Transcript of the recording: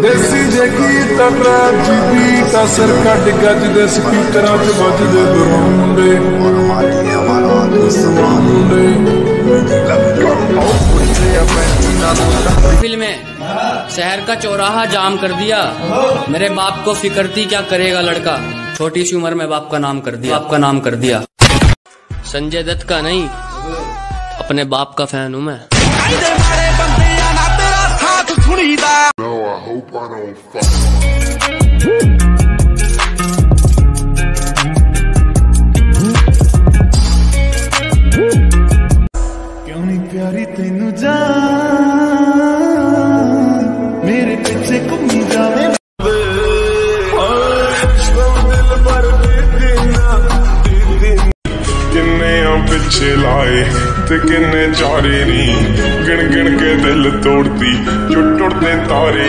देसी जगी तरा जीबी ता सर कट गज दे स्पीकरां च वजदे बरांडे फिल्म में शहर का चौराहा जाम कर दिया। मेरे बाप को फिक्र थी क्या करेगा लड़का, छोटी सी उम्र में बाप का नाम कर दिया। संजय दत्त का नहीं, अपने बाप का फैन हूं मैं। No, I hope I don't fuck. क्यों नहीं प्यारी तेनू जान मेरे पीछे घूमी जावे किन्ने पिछे लाए ते किन्ने चारे नी गिन गिन के दिल तोड़ती जो टुटदे तारे।